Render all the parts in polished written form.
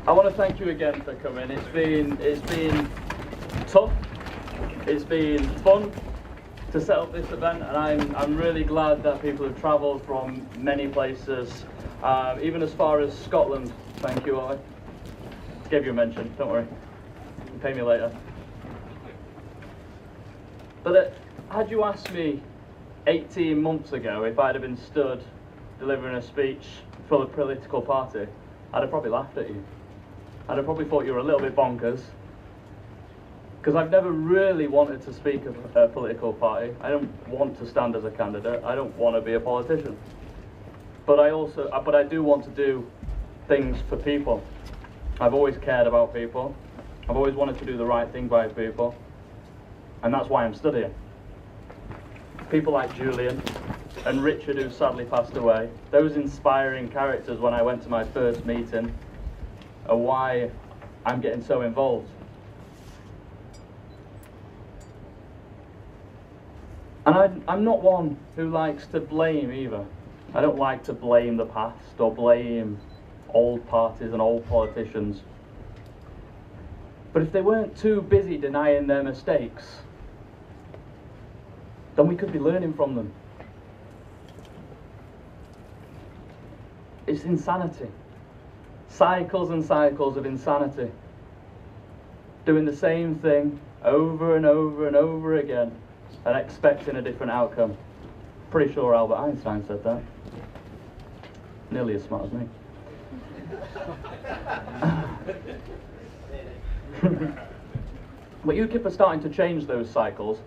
I want to thank you again for coming. It's been tough. It's been fun to set up this event, and I'm really glad that people have travelled from many places, even as far as Scotland. Thank you, Ollie. Gave you a mention. Don't worry. You can pay me later. But had you asked me 18 months ago if I'd have been stood delivering a speech for a political party, I'd have probably laughed at you. I'd have probably thought you were a little bit bonkers, because I've never really wanted to speak of a political party. I don't want to stand as a candidate. I don't want to be a politician. But I do want to do things for people. I've always cared about people. I've always wanted to do the right thing by people. And that's why I'm studying. People like Julian and Richard, who sadly passed away, those inspiring characters when I went to my first meeting, are why I'm getting so involved. And I'm not one who likes to blame either. I don't like to blame the past or blame old parties and old politicians. But if they weren't too busy denying their mistakes, then we could be learning from them. It's insanity. Cycles and cycles of insanity. Doing the same thing over and over and over again and expecting a different outcome. Pretty sure Albert Einstein said that. Nearly as smart as me. But UKIP are starting to change those cycles.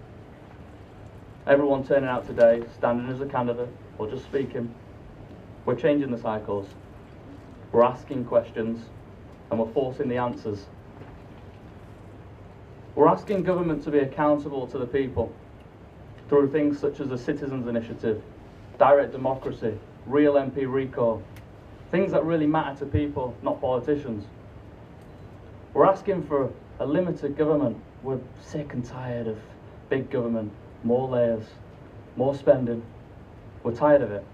Everyone turning out today, standing as a candidate or just speaking. We're changing the cycles. We're asking questions and we're forcing the answers. We're asking government to be accountable to the people through things such as the Citizens Initiative, direct democracy, real MP recall, things that really matter to people, not politicians. We're asking for a limited government. We're sick and tired of big government, more layers, more spending. We're tired of it.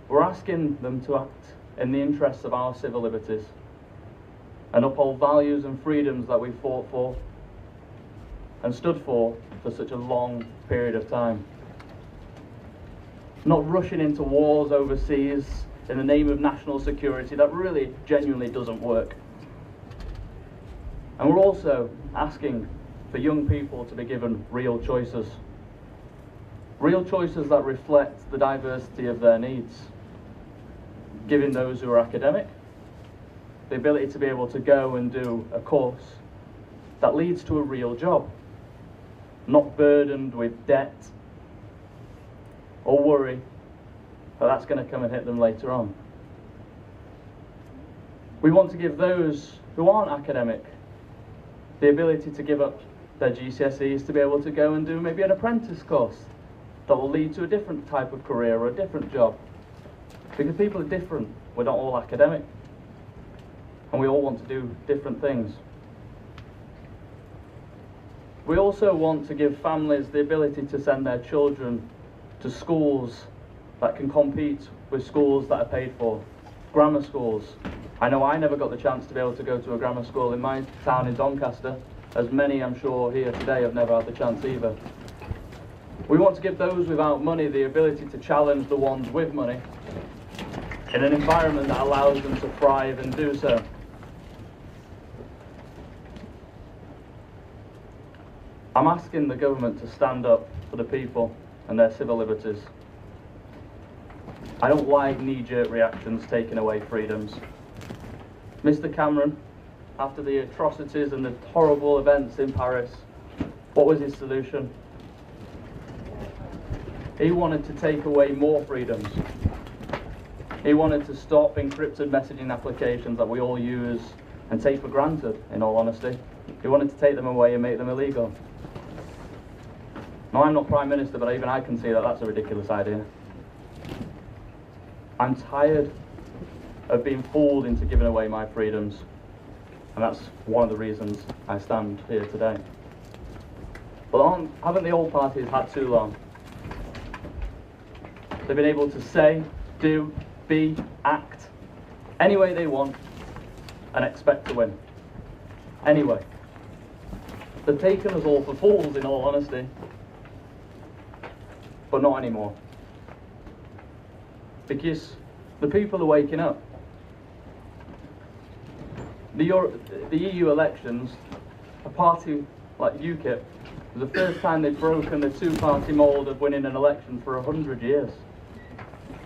We're asking them to act in the interests of our civil liberties and uphold values and freedoms that we fought for and stood for such a long period of time. Not rushing into wars overseas in the name of national security that really genuinely doesn't work. And we're also asking for young people to be given real choices. Real choices that reflect the diversity of their needs. Giving those who are academic the ability to be able to go and do a course that leads to a real job, not burdened with debt or worry that that's going to come and hit them later on. We want to give those who aren't academic the ability to give up their GCSEs to be able to go and do maybe an apprentice course that will lead to a different type of career or a different job. Because people are different. We're not all academic. And we all want to do different things. We also want to give families the ability to send their children to schools that can compete with schools that are paid for. Grammar schools. I know I never got the chance to be able to go to a grammar school in my town in Doncaster, as many I'm sure here today have never had the chance either. We want to give those without money the ability to challenge the ones with money in an environment that allows them to thrive and do so. I'm asking the government to stand up for the people and their civil liberties. I don't like knee-jerk reactions taking away freedoms. Mr. Cameron, after the atrocities and the horrible events in Paris, what was his solution? He wanted to take away more freedoms. He wanted to stop encrypted messaging applications that we all use and take for granted, in all honesty. He wanted to take them away and make them illegal. Now, I'm not Prime Minister, but even I can see that that's a ridiculous idea. I'm tired of being fooled into giving away my freedoms, and that's one of the reasons I stand here today. But haven't the old parties had too long? They've been able to say, do, be, act any way they want, and expect to win. Anyway, they've taken us all for fools, in all honesty, but not anymore. Because the people are waking up. The EU elections, a party like UKIP, was the first time they've broken the two-party mould of winning an election for 100 years.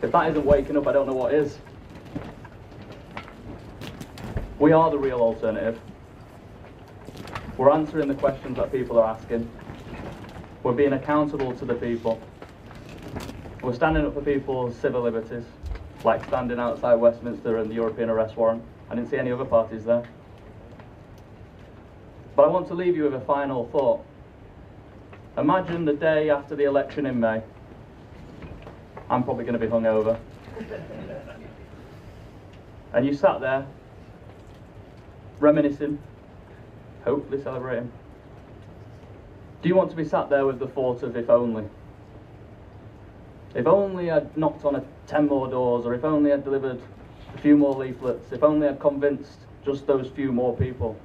If that isn't waking up, I don't know what is. We are the real alternative. We're answering the questions that people are asking. We're being accountable to the people. We're standing up for people's civil liberties, like standing outside Westminster and the European arrest warrant. I didn't see any other parties there. But I want to leave you with a final thought. Imagine the day after the election in May. I'm probably going to be hungover. And you sat there, reminiscing, hopefully celebrating. Do you want to be sat there with the thought of if only? If only I'd knocked on 10 more doors, or if only I'd delivered a few more leaflets, if only I'd convinced just those few more people.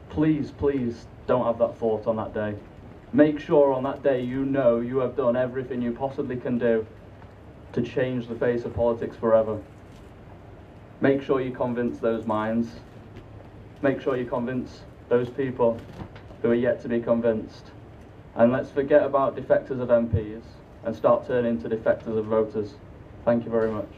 Please, please don't have that thought on that day. Make sure on that day you know you have done everything you possibly can do to change the face of politics forever. Make sure you convince those minds. Make sure you convince those people who are yet to be convinced. And let's forget about defectors of MPs and start turning to defectors of voters. Thank you very much.